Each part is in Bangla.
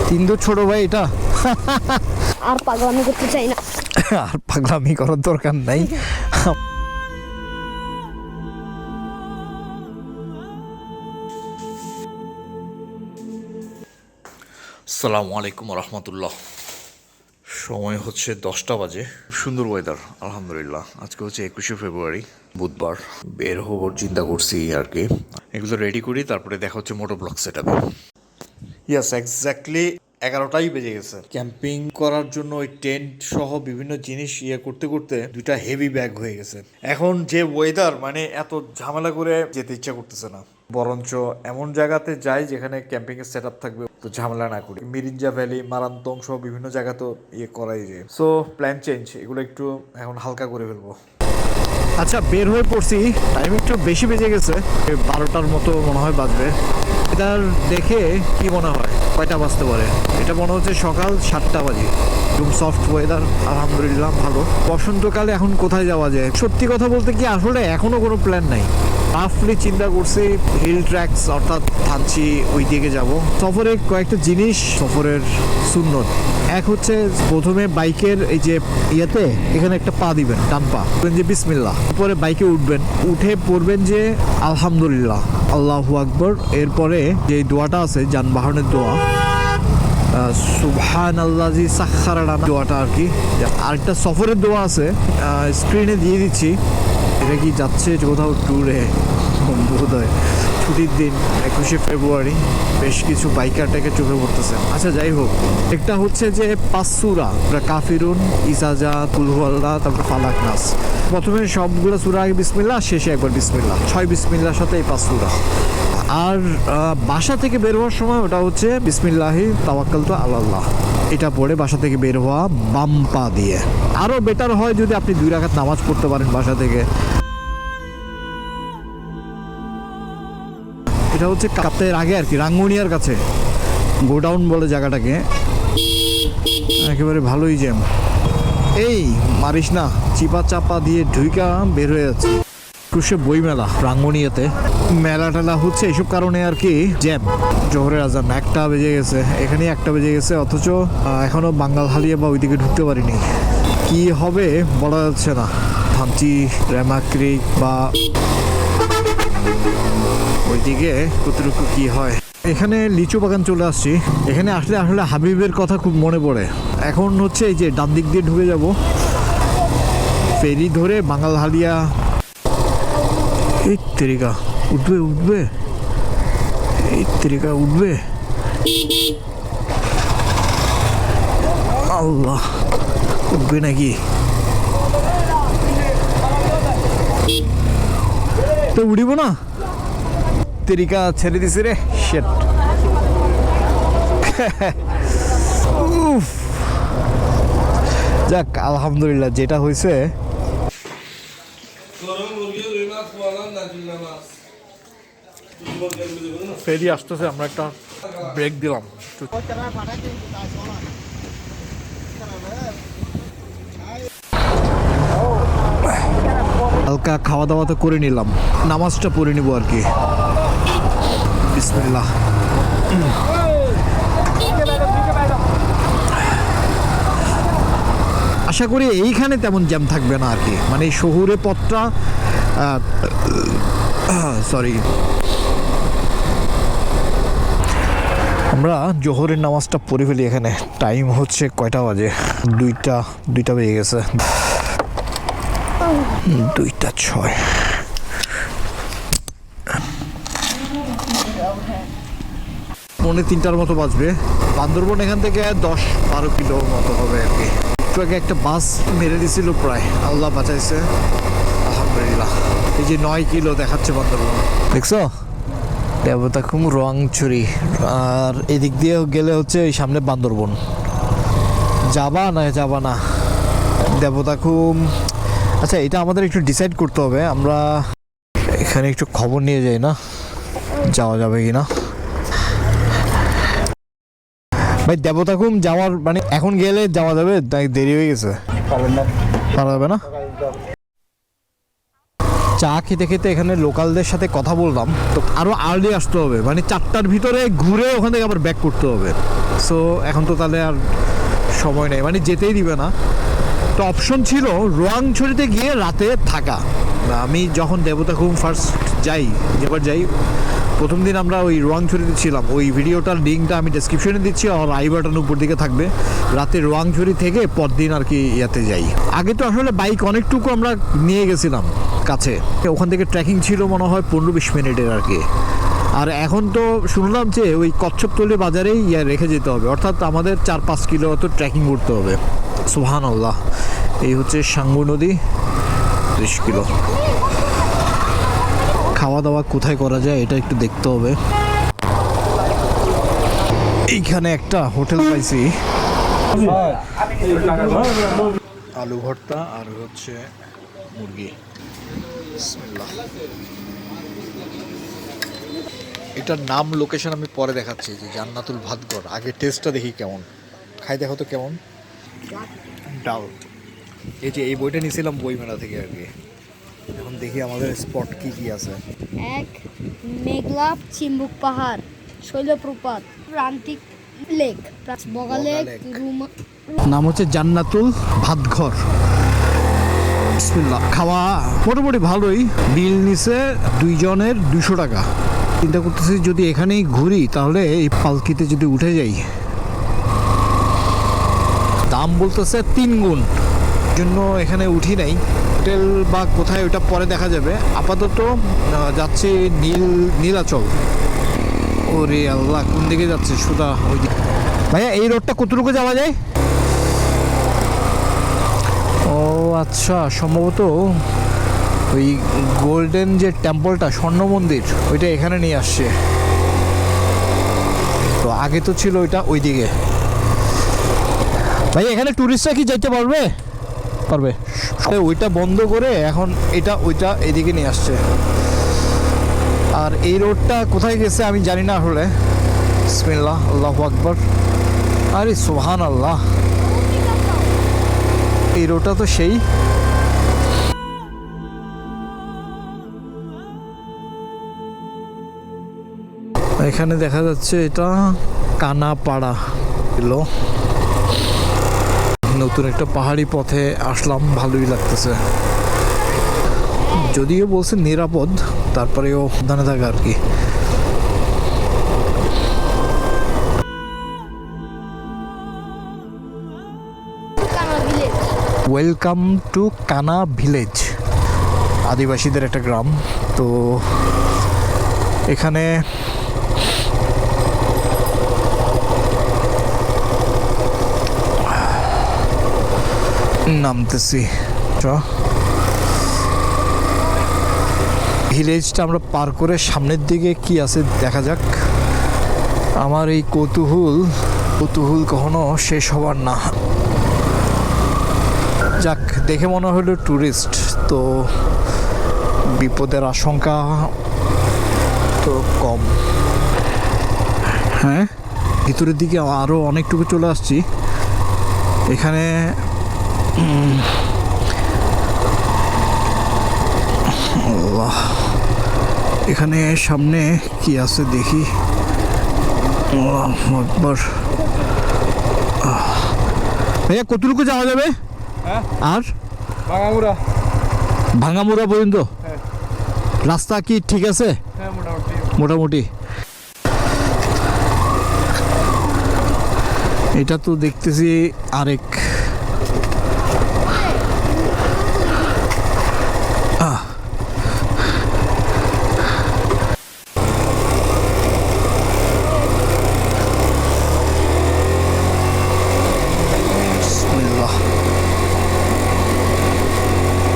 তিনদো ছোট ভাই এটা আর পাগলামি করতে চাই না আর পাগলামি করার দরকার নাই আসসালামু আলাইকুম রহমতুল্লাহ। সময় হচ্ছে 10টা বাজে। সুন্দর ওয়েদার আলহামদুলিল্লাহ। আজকে হচ্ছে 21শে ফেব্রুয়ারি বুধবার। বের হবার চিন্তা করছি আর কি। এগুলো রেডি করি, তারপরে দেখা হচ্ছে মোটো ব্লগ সেট আপে। ইয়াস, এক্স্যাক্টলি 11টাই বেজে গেছে। ক্যাম্পিং করার জন্য ওই টেন্ট সহ বিভিন্ন জিনিস করতে করতে দুইটা হেভি ব্যাগ হয়ে গেছে। এখন যে ওয়েদার, মানে এত ঝামেলা করে যেতে ইচ্ছা করতেছে না, বরঞ্চ এমন জায়গাতে যাই যেখানে ক্যাম্পিং এর সেট আপ থাকবে, তো ঝামেলা না করি। মিরিঞ্জা ভ্যালি, মারান্তং সহ বিভিন্ন জায়গা তো করাই যায়। সো প্ল্যান চেঞ্জ, এগুলো একটু এখন হালকা করে ফেলবো। আচ্ছা, বের হয়ে পড়ছি। টাইম একটু বেশি বেজে গেছে, 12টার মতো মনে হয় বাজবে। এটার দেখে কি মনে হয় কয়টা বাজতে পারে? এটা মনে হচ্ছে সকাল 7টা বাজে। একদম সফট ওয়েদার আলহামদুলিল্লাহ, ভালো। বসন্তকালে এখন কোথায় যাওয়া যায়? সত্যি কথা বলতে কি, আসলে এখনো কোনো প্ল্যান নাই। রাফলি চিন্তা করছি হিল ট্র্যাকস অর্থাৎ থানচি ওই দিকে যাব। সফরে কয়েকটা জিনিস সফরের সুন্নত। এক হচ্ছে প্রথমে বাইকের এই যে এখানে একটা পা দিবেন, ডান পা, যে বিসমিল্লাহ। পরে বাইকে উঠবেন, উঠে পড়বেন যে আলহামদুলিল্লাহ, আল্লাহু আকবর। এরপরে যে দোয়াটা আছে যানবাহনের দোয়া, সুবহানাল্লাযী সাখখারা লানা, দোয়াটা আর কি। আরেকটা সফরের দোয়া আছে, স্ক্রিনে দিয়ে দিচ্ছি। এটা কি যাচ্ছে কোথাও ট্যুরে বোধ হয়, ছুটির দিন 21শে ফেব্রুয়ারি। বেশ কিছু বাইকারটাকে চোখে পড়তেছে। আচ্ছা, যাই হোক, একটা হচ্ছে যে 5 সূরা, কাফিরুন, ইজাজা, কুলহুয়াল্লাহ, তারপর ফালাক, নাস। প্রথমে সবগুলো সূরা আগে বিসমিল্লাহ, শেষে একবার বিসমিল্লাহ। 6 বিসমিল্লাহর সাথে এই 5 সূরা। আর বাসা থেকে বের হওয়ার সময় ওটা হচ্ছে বিসমিল্লাহি তাওয়াক্কালতু আলাল্লাহ। এটা পড়ে বাসা থেকে বের হওয়া, বাম পা দিয়ে। আরও বেটার হয় যদি আপনি 2 রাকাত নামাজ পড়তে পারেন বাসা থেকে। এটা হচ্ছে কাপ্তাইয়ের আগে আর কি, রাঙ্গুনিয়ার কাছে, গোডাউন বলে জায়গাটাকে। একেবারে ভালোই জ্যাম। এই মারিস না, চিপা চাপা দিয়ে ঢুইকা বের হয়ে যাচ্ছে। কুশে বই মেলা রাঙ্গুনিয়াতে, মেলা টেলা হচ্ছে এইসব কারণে আর কি জ্যাম। জোহরের আজান 1টা বেজে গেছে, এখানে 1টা বেজে গেছে, অথচ এখনো বাঙ্গাল হালিয়া বা ওইদিকে ঢুকতে পারিনি। কি হবে বলা যাচ্ছে না। থানচি, রেমাক্রিক বা ওইদিকে কতটুকু কি হয়। এখানে লিচু বাগান চলে আসছি। এখানে আসলে আসলে হাবিবের কথা খুব মনে পড়ে। এখন হচ্ছে এই যে ডান দিক দিয়ে ঢুকে যাব, ফেরি ধরে বাঙ্গাল হালিয়া। এই তেরিকা উঠবে উঠবে, এই তেরিকা উঠবে। আল্লাহ, উঠবে নাকি? তো উঠিব না, তেরিকা ছেড়ে দিছে রে। শেট। যাক আলহামদুলিল্লাহ, যেটা হয়েছে। ফেরি আসতেছে, আমরা একটা ব্রেক দিলাম। হালকা খাওয়া দাওয়া তো করে নিলাম, নামাজটা পড়ে নিব আর কি। বিসমিল্লাহ। আশা করি এইখানে তেমন জ্যাম থাকবে না আর কি, মানে শহুরে পথটা। সরি, আমরা জোহরের নামাজটা পড়ে ফেলি এখানে। টাইম হচ্ছে কয়টা বাজে? 2টা বেজে গেছে। 2:06। পৌনে 3টার মতো বাজবে। বান্দরবন এখান থেকে 10-12 কিলো মতো হবে আর কি। একটু আগে একটা বাস মেরে দিছিল প্রায়, আল্লাহ বাঁচাইছে আলহামদুলিল্লাহ। এই যে 9 কিলো দেখাচ্ছে বান্দরবন, দেখছো? দেবতা খুব রংছড়ি। আর এদিক দিয়ে গেলে হচ্ছে এই সামনে বান্দরবন। যাবা না দেবতা খুব। আচ্ছা, এটা আমাদের একটু ডিসাইড করতে হবে। আমরা এখানে একটু খবর নিয়ে যাই না, যাওয়া যাবে কিনা। ভাই, দেবতাখুম যাওয়ার মানে এখন গেলে যাওয়া যাবে? দেরি হয়ে গেছে, পারা যাবে না। চা খেতে খেতে এখানে লোকালদের সাথে কথা বললাম, তো আরও আর্লি আসতে হবে, মানে 4টার ভিতরে ঘুরে ওখান থেকে আবার ব্যাক করতে হবে। সো এখন তো তাহলে আর সময় নেই, মানে যেতেই দিবে না। তো অপশন ছিল রোয়াংছড়িতে গিয়ে রাতে থাকা। আমি যখন দেবতাখুম ফার্স্ট যেবার যাই প্রথম দিন আমরা ওই রোয়াংছড়িতে ছিলাম। ওই ভিডিওটার লিঙ্কটা আমি ডেসক্রিপশনে দিচ্ছি, আর আই বাটন উপর দিকে থাকবে। রাতে রোয়াংছড়ি থেকে পরদিন আর কি ইয়াতে যাই। আগে তো আসলে বাইক অনেকটুকু আমরা নিয়ে গেছিলাম কাছে, ওখান থেকে ট্রেকিং ছিল মনে হয় 15-20 মিনিটের আর কি। আর এখন তো শুনলাম যে ওই কচ্ছপতলি বাজারেই রেখে যেতে হবে, অর্থাৎ আমাদের 4-5 কিলো তো ট্রেকিং করতে হবে। সুবহানাল্লাহ। এই হচ্ছে সাঙ্গু নদী, 30 কিলো। খাওয়া দাওয়া কোথায় করা যায় এটা একটু দেখতে হবে। এইখানে একটা হোটেল পাইছি, আলু ভর্তা আর হচ্ছে মুরগি। বিসমিল্লাহ। এটার নাম লোকেশন আমি পরে দেখাচ্ছি, যে জান্নাতুল ভাতঘর। আগে টেস্টটা দেখি কেমন, খাই দেখো তো কেমন। ডাল, এই যে এই বইটা নিয়েছিলাম বইমেলা থেকে আর কি। এখন দেখি আমাদের স্পট কি কি আছে। এক মেঘলা চিম্বুক পাহাড়, শৈলপ্রপাত, প্রান্তিক লেক, বগা লেক, নাম হচ্ছে জান্নাতুল ভাতঘর। বিসমিল্লাহ। খাওয়া মোটামুটি ভালোই, বিল নিছে 2 জনের 200 টাকা। চিন্তা করতেছি যদি এখানেই ঘুরি তাহলে এই পালকিতে যদি উঠে যাই, দাম বলতেছে 3 গুণ, জন্য এখানে উঠি নাই। হোটেল বা কোথায় ওটা পরে দেখা যাবে। আপাতত যাচ্ছি নীলাচল। ওরে আল্লাহ, কোন দিকে যাচ্ছে? সুদা ওই দিকে। ভাইয়া এই রোডটা কতটুকু যাওয়া যায়? ও আচ্ছা, সম্ভবত ওই গোল্ডেন যে টেম্পলটা, স্বর্ণ মন্দির, ওইটা এখানে নিয়ে আসছে। তো আগে তো ছিল ওইটা ওইদিকে। ভাই এখানে টুরিস্টরা কি যাইতে পারবে? ওইটা বন্ধ করে এখন ওইটা এদিকে নিয়ে আসছে। আর এই রোডটা কোথায় গেছে আমি জানি না আসলে। বিসমিল্লাহ, আল্লাহু আকবার। আরে সুবহানাল্লাহ, এই রোডটা তো সেই। এখানে দেখা যাচ্ছে এটা কানা পাড়া এলো। নতুন একটা পাহাড়ি পথে আসলাম, ভালোই লাগতেছে। যদিও বলছে নিরাপদ, তারপরেও সাবধানে থাকে আর কি। ওয়েলকাম টু কানা ভিলেজ, আদিবাসীদের একটা গ্রাম। তো এখানে নামতেছি। ভিলেজটা আমরা পার করে সামনের দিকে কি আছে দেখা যাক। আমার এই কৌতূহল কখনো শেষ হবার না। যাক, দেখে মনে হলো ট্যুরিস্ট, তো বিপদের আশঙ্কা তো কম। হ্যাঁ, ভিতরের দিকে আরও অনেকটুকু চলে আসছি। এখানে এখানে সামনে কি আছে দেখি। একবার ভাইয়া কতটুকু যাওয়া যাবে? আর ভাঙামুড়া পর্যন্ত রাস্তা কি ঠিক আছে? মোটামুটি। এটা তো দেখতেছি আরেক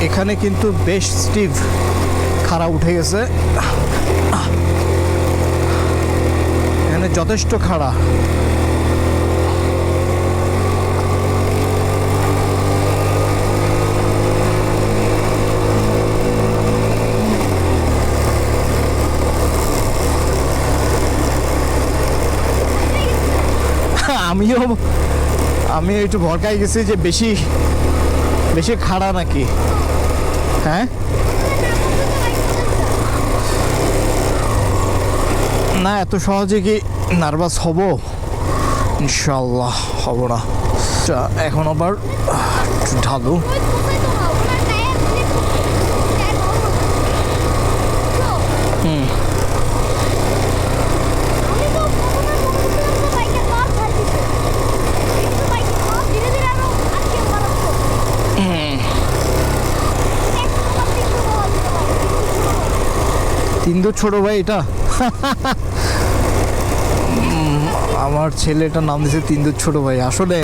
এখানে কিন্তু বেশ স্টিভ খাড়া উঠে গেছে, এখানে যথেষ্ট খাড়া। আমি একটু ভরকাই গেছি যে বেশি খাড়া নাকি। হ্যাঁ, না এত সহজে কি নার্ভাস হব? ইনশাল্লাহ হব না। এখন আবার একটু ঢালু। তিনদু ছোট ভাই এটা আমার ছেলেটার নাম দিয়েছে তিনদু ছোট ভাই। আসলে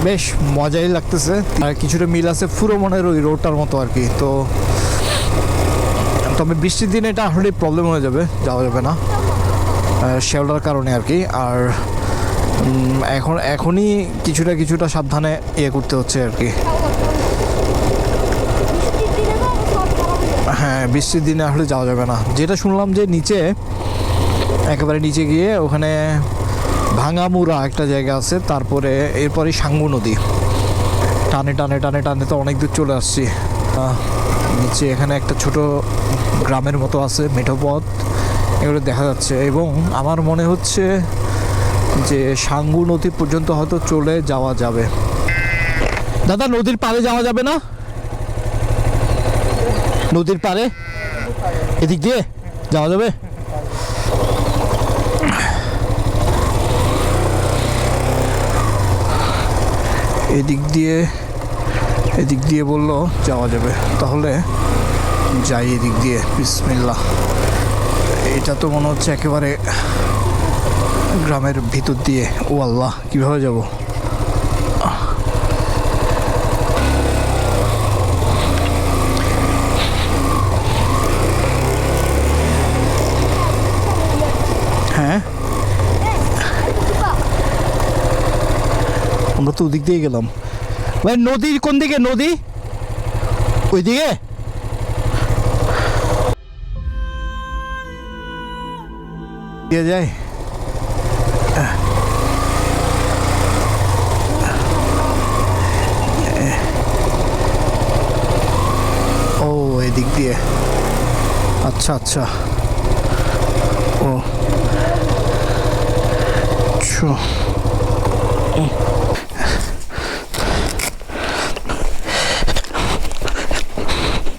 বেশ মজাই লাগতেছে, আর কিছুটা মিল আছে ফুরোমনের ওই রোডটার মতো আর কি। তো তবে বৃষ্টির দিনে এটা আসলে প্রবলেম হয়ে যাবে, যাওয়া যাবে না শেওলার কারণে আর কি। আর এখনই কিছুটা সাবধানে ইয়ে করতে হচ্ছে আর কি। হ্যাঁ বৃষ্টির দিনে আসলে যাওয়া যাবে না। যেটা শুনলাম যে নিচে একেবারে নিচে গিয়ে ওখানে ভাঙামুড়া একটা জায়গা আছে, তারপরে এরপরে সাঙ্গু নদী। টানে টানে টানে টানে তো অনেক দূর চলে আসছি। নিচে এখানে একটা ছোট গ্রামের মতো আছে, মেঠো পথ এগুলো দেখা যাচ্ছে। এবং আমার মনে হচ্ছে যে সাঙ্গু নদী পর্যন্ত হয়তো চলে যাওয়া যাবে। দাদা নদীর পাড়ে যাওয়া যাবে না? নদীর পাড়ে এদিক দিয়ে যাওয়া যাবে? এদিক দিয়ে বললো যাওয়া যাবে, তাহলে যাই এদিক দিয়ে। বিসমিল্লাহ। এটা তো মনে হচ্ছে একেবারে গ্রামের ভিতর দিয়ে। ও আল্লাহ, কীভাবে যাব? হ্যাঁ আমরা তো ওদিক দিয়ে গেলাম ভাই। নদীর কোন দিকে? নদী ওই দিকে? দিয়ে যায়। ও এদিক দিয়ে, আচ্ছা আচ্ছা। ও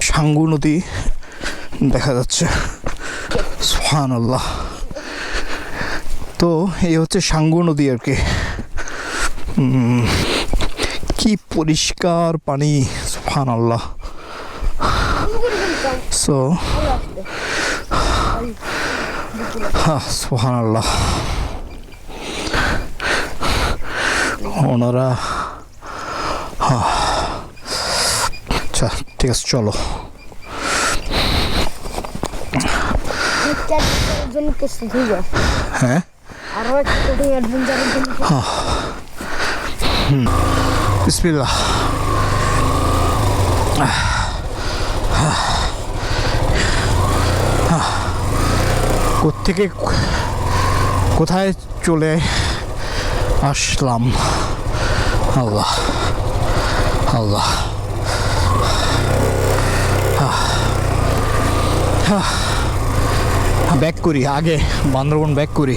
সাঙ্গু নদী দেখা যাচ্ছে। সুবহানাল্লাহ। তো এই হচ্ছে সাঙ্গু নদী আর কি। কি পরিষ্কার পানি, সুবহানাল্লাহ। সো সুবহানাল্লাহ। ওনারা আচ্ছা ঠিক আছে চলো। হ্যাঁ বিসমিল্লাহ। কোত্থেকে কোথায় চলে আসলাম? আল্লাহ আল্লাহ। ব্যাক করি আগে, বান্দরবন ব্যাক করি।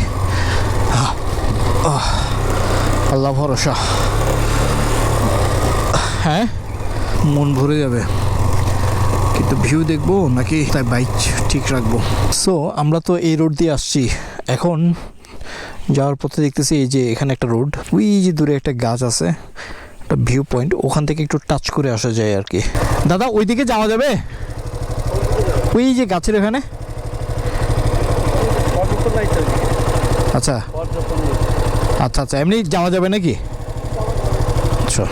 আল্লাহ ভরসা। হ্যাঁ মন ভরে যাবে, কিন্তু ভিউ দেখবো নাকি তাই বাইক ঠিক রাখবো। সো আমরা তো এই রোড দিয়ে আসছি। এখন যাওয়ার পথে দেখতেছি এই যে এখানে একটা রোড, ওই যে দূরে একটা গাছ আছে, একটা ভিউ পয়েন্ট, ওখান থেকে একটু টাচ করে আসা যায় আর কি। দাদা ওইদিকে যাওয়া যাবে? ওই যে গাছের এখানে? আচ্ছা আচ্ছা আচ্ছা, এমনি যাওয়া যাবে নাকি? আচ্ছা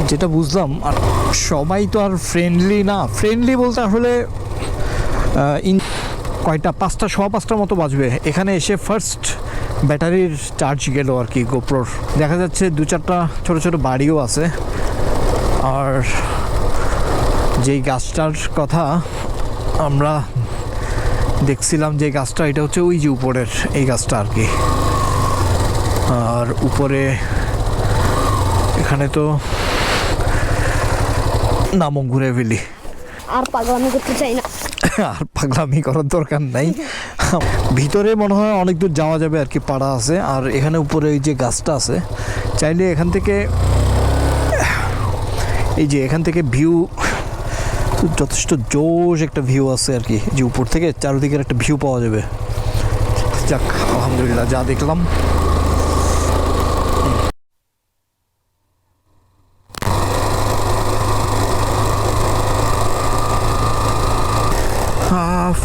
যেটা বুঝলাম, আর সবাই তো আর ফ্রেন্ডলি না। ফ্রেন্ডলি বলতে আসলে কয়টা 5টা 5:15 মতো বাজবে এখানে এসে ফার্স্ট ব্যাটারির চার্জ গেল আর কি গোপ্রোর। দেখা যাচ্ছে 2-4টা ছোটো ছোটো বাড়িও আছে। আর যেই গাছটার কথা আমরা দেখছিলাম, যে গাছটা, এটা হচ্ছে ওই যে উপরের এই গাছটা আর কি। আর উপরে এখানে তো নামও ঘুরে ফেলি, আর পাগলামি করতে চাই না। আর পাগলামি করার দরকার নাই। ভিতরে মনে হয় অনেক দূর যাওয়া যাবে আর কি, পাড়া আছে। আর এখানে উপরে এই যে গাছটা আছে, চাইলে এখান থেকে এই যে এখান থেকে ভিউ যথেষ্ট জোশ একটা ভিউ আছে আর কি, যে উপর থেকে চারিদিকের একটা ভিউ পাওয়া যাবে। যাক আলহামদুলিল্লাহ, যা দেখলাম।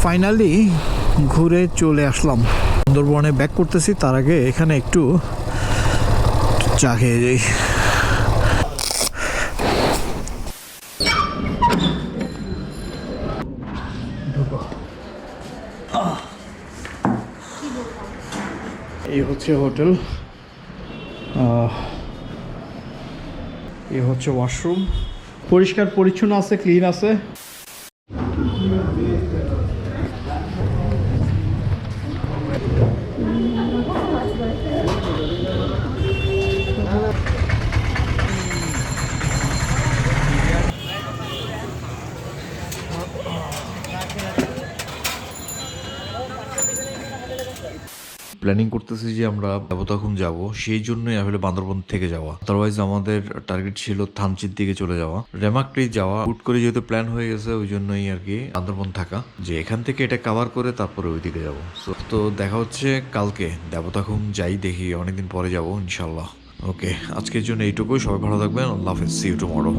ফাইনালি ঘুরে চলে আসলাম, সুন্দরবনে ব্যাক করতেছি। তার আগে এখানে একটু চা খেয়ে যাই। এই হচ্ছে হোটেল, এই হচ্ছে ওয়াশরুম, পরিষ্কার পরিচ্ছন্ন আছে, ক্লিন আছে। প্ল্যানিং করতেছি যে আমরা তখন যাব, সেই জন্যই আসলে বান্দরবন থেকে যাওয়া। আদারওয়াইজ আমাদের টার্গেট ছিল থানচির দিকে চলে যাওয়া, রেমাক্রি যাওয়া। হুট করে যেহেতু প্ল্যান হয়ে গেছে, ওই জন্যই আর কি বান্দরবন থাকা, যে এখান থেকে এটা কভার করে তারপরে ওই দিকে যাবো। তো দেখা হচ্ছে কালকে দেবতাখুম যাই, দেখি অনেকদিন পরে যাব ইনশাল্লাহ। ওকে, আজকের জন্য এইটুকুই। সবাই ভালো থাকবেন। আল্লাহ হাফেজ, সি ইউ টুমরো।